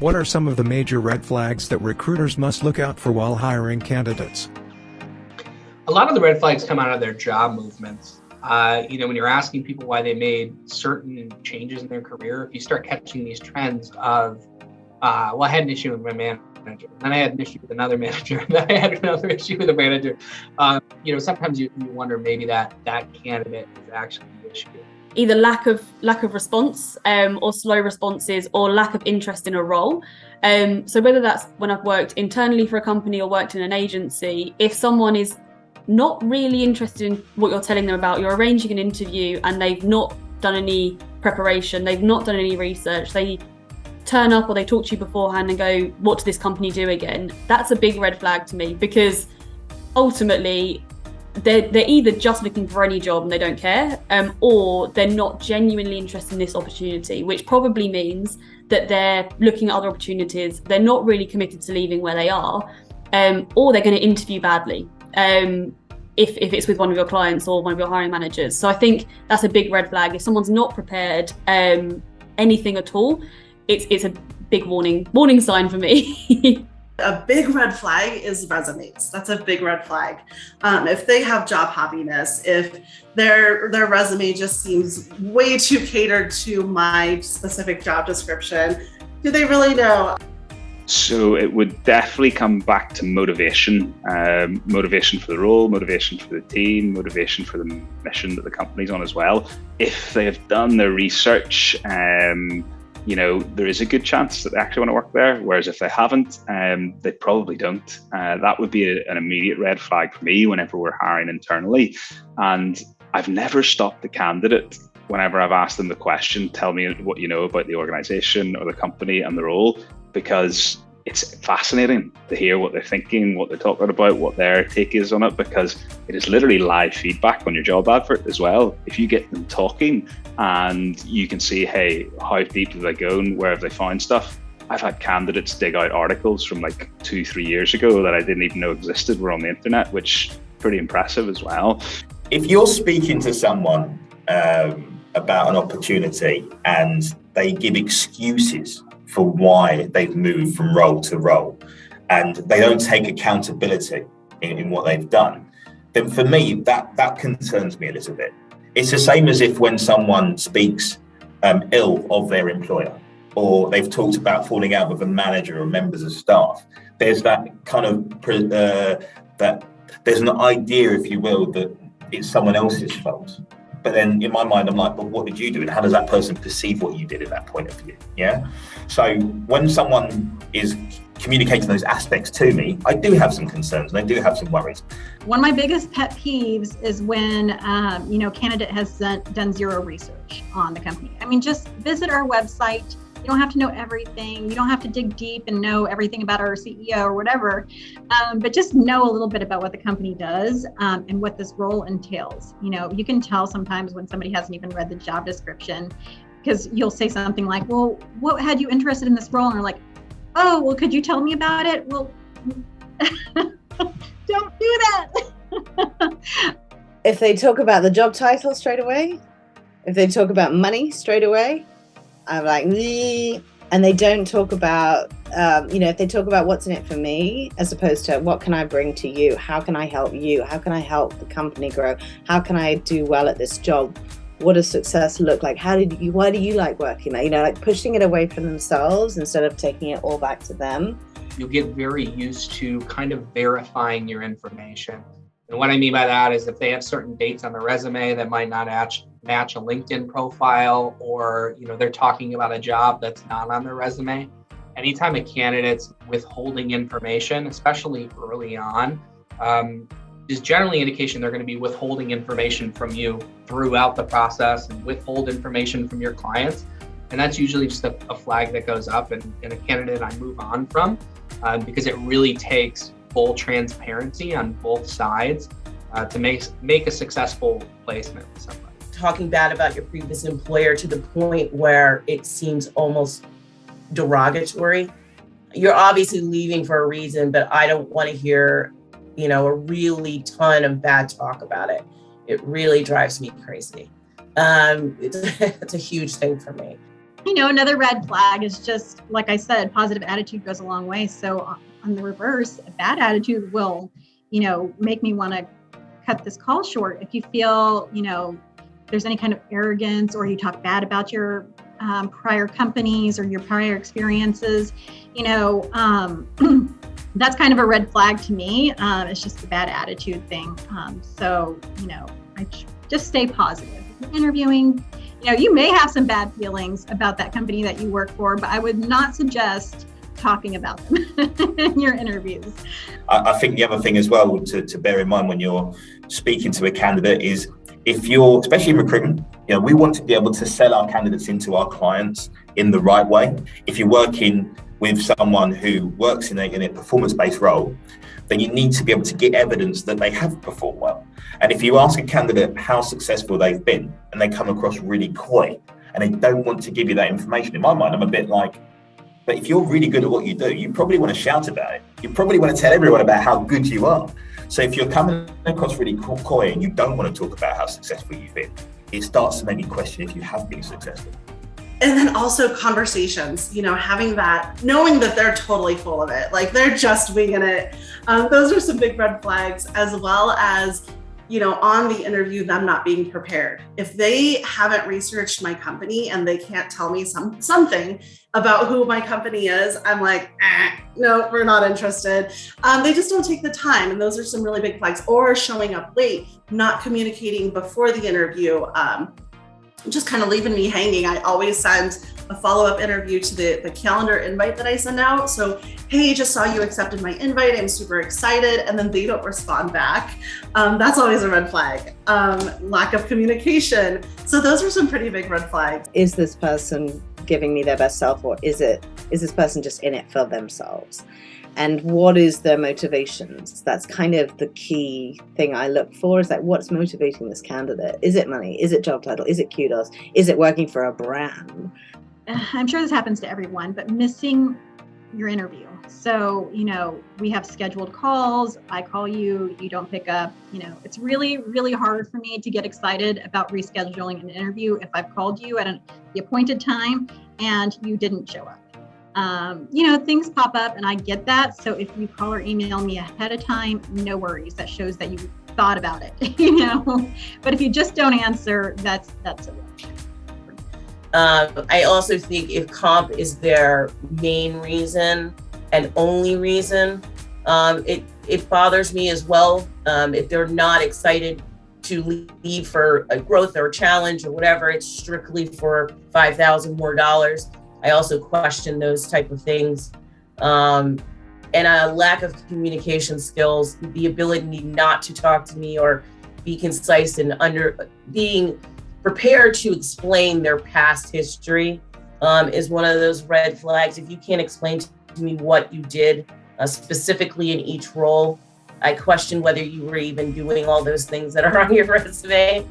What are some of the major red flags that recruiters must look out for while hiring candidates? A lot of the red flags come out of their job movements. When you're asking people why they made certain changes in their career, if you start catching these trends of, I had an issue with my manager, then I had an issue with another manager, and then I had another issue with a manager. Sometimes you wonder maybe that candidate is actually the issue. Either lack of response, or slow responses, or lack of interest in a role. So whether that's when I've worked internally for a company or worked in an agency, if someone is not really interested in what you're telling them about, you're arranging an interview and they've not done any preparation, they've not done any research, they turn up or they talk to you beforehand and go, what does this company do again? That's a big red flag to me, because ultimately they're either just looking for any job and they don't care, or they're not genuinely interested in this opportunity, which probably means that they're looking at other opportunities, they're not really committed to leaving where they are, or they're going to interview badly. If it's with one of your clients or one of your hiring managers. So I think that's a big red flag. If someone's not prepared anything at all, it's a big warning sign for me. A big red flag is resumes. That's a big red flag. If they have job happiness, if their resume just seems way too catered to my specific job description, do they really know? So it would definitely come back to motivation. Motivation for the role, motivation for the team, motivation for the mission that the company's on as well. If they have done their research, there is a good chance that they actually want to work there. Whereas if they haven't, they probably don't. That would be an immediate red flag for me whenever we're hiring internally. And I've never stopped the candidate whenever I've asked them the question, tell me what you know about the organization or the company and the role, because it's fascinating to hear what they're thinking, what they're talking about, what their take is on it, because it is literally live feedback on your job advert as well. If you get them talking and you can see, hey, how deep have they gone? Where have they found stuff? I've had candidates dig out articles from like 2-3 years ago that I didn't even know existed were on the internet, which is pretty impressive as well. If you're speaking to someone about an opportunity and they give excuses for why they've moved from role to role, and they don't take accountability in what they've done, then for me, that concerns me a little bit. It's the same as if when someone speaks ill of their employer, or they've talked about falling out with a manager or members of staff. There's that kind of, that there's an idea, if you will, that it's someone else's fault. But then in my mind, I'm like, well, what did you do? And how does that person perceive what you did at that point of view? Yeah. So when someone is communicating those aspects to me, I do have some concerns and I do have some worries. One of my biggest pet peeves is when, candidate has done zero research on the company. I mean, just visit our website. You don't have to know everything. You don't have to dig deep and know everything about our CEO or whatever, but just know a little bit about what the company does and what this role entails. You can tell sometimes when somebody hasn't even read the job description, because you'll say something like, well, what had you interested in this role? And they're like, oh, well, could you tell me about it? Well, don't do that. If they talk about the job title straight away, if they talk about money straight away, I'm like, nee. And they don't talk about, if they talk about what's in it for me, as opposed to what can I bring to you? How can I help you? How can I help the company grow? How can I do well at this job? What does success look like? Why do you like working there? Like pushing it away from themselves instead of taking it all back to them. You'll get very used to kind of verifying your information. And what I mean by that is if they have certain dates on the resume that might not match a LinkedIn profile, or they're talking about a job that's not on their resume. Anytime a candidate's withholding information, especially early on, is generally an indication they're going to be withholding information from you throughout the process and withhold information from your clients. And that's usually just a flag that goes up and a candidate I move on from, because it really takes full transparency on both sides to make a successful placement with somebody. Talking bad about your previous employer to the point where it seems almost derogatory. You're obviously leaving for a reason, but I don't want to hear, a really ton of bad talk about it. It really drives me crazy. It's a huge thing for me. Another red flag is just, like I said, positive attitude goes a long way. So on the reverse, a bad attitude will, make me want to cut this call short. If you feel, there's any kind of arrogance, or you talk bad about your prior companies or your prior experiences, that's kind of a red flag to me. It's just a bad attitude thing. So, I just stay positive. If you're interviewing, you may have some bad feelings about that company that you work for, but I would not suggest talking about them in your interviews. I think the other thing as well to bear in mind when you're speaking to a candidate is, if you're, especially in recruitment, we want to be able to sell our candidates into our clients in the right way. If you're working with someone who works in a performance-based role, then you need to be able to get evidence that they have performed well. And if you ask a candidate how successful they've been, and they come across really coy, and they don't want to give you that information, in my mind, I'm a bit like, but if you're really good at what you do, you probably want to shout about it. You probably want to tell everyone about how good you are. So if you're coming across really coy and you don't want to talk about how successful you've been, it starts to make you question if you have been successful. And then also conversations, having that, knowing that they're totally full of it, like they're just winging it. Those are some big red flags, as well as, on the interview, them not being prepared. If they haven't researched my company and they can't tell me something about who my company is, I'm like, no, we're not interested. They just don't take the time. And those are some really big flags. Or showing up late, not communicating before the interview, just kind of leaving me hanging. I always send a follow-up interview to the calendar invite that I send out. So, hey, just saw you accepted my invite. I'm super excited. And then they don't respond back. That's always a red flag. Lack of communication. So those are some pretty big red flags. Is this person giving me their best self, or is this person just in it for themselves? And what is their motivations? That's kind of the key thing I look for, is like, what's motivating this candidate? Is it money? Is it job title? Is it kudos? Is it working for a brand? I'm sure this happens to everyone, but missing your interview. So, we have scheduled calls. I call you, you don't pick up. It's really, really hard for me to get excited about rescheduling an interview if I've called you at the appointed time and you didn't show up. Things pop up and I get that. So if you call or email me ahead of time, no worries. That shows that you thought about it, But if you just don't answer, that's a risk. I also think if comp is their main reason and only reason, it bothers me as well. If they're not excited to leave for a growth or a challenge or whatever, it's strictly for $5,000 more. I also question those type of things. And a lack of communication skills, the ability not to talk to me or be concise and being prepared to explain their past history is one of those red flags. If you can't explain to me what you did specifically in each role, I question whether you were even doing all those things that are on your resume.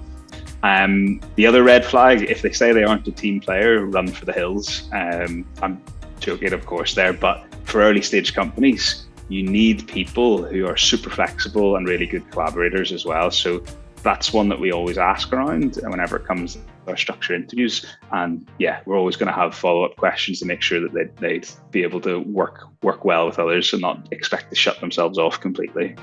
The other red flag, if they say they aren't a team player, run for the hills. I'm joking, of course, there, but for early stage companies, you need people who are super flexible and really good collaborators as well. So that's one that we always ask around whenever it comes to our structured interviews. And yeah, we're always going to have follow-up questions to make sure that they'd be able to work well with others and not expect to shut themselves off completely.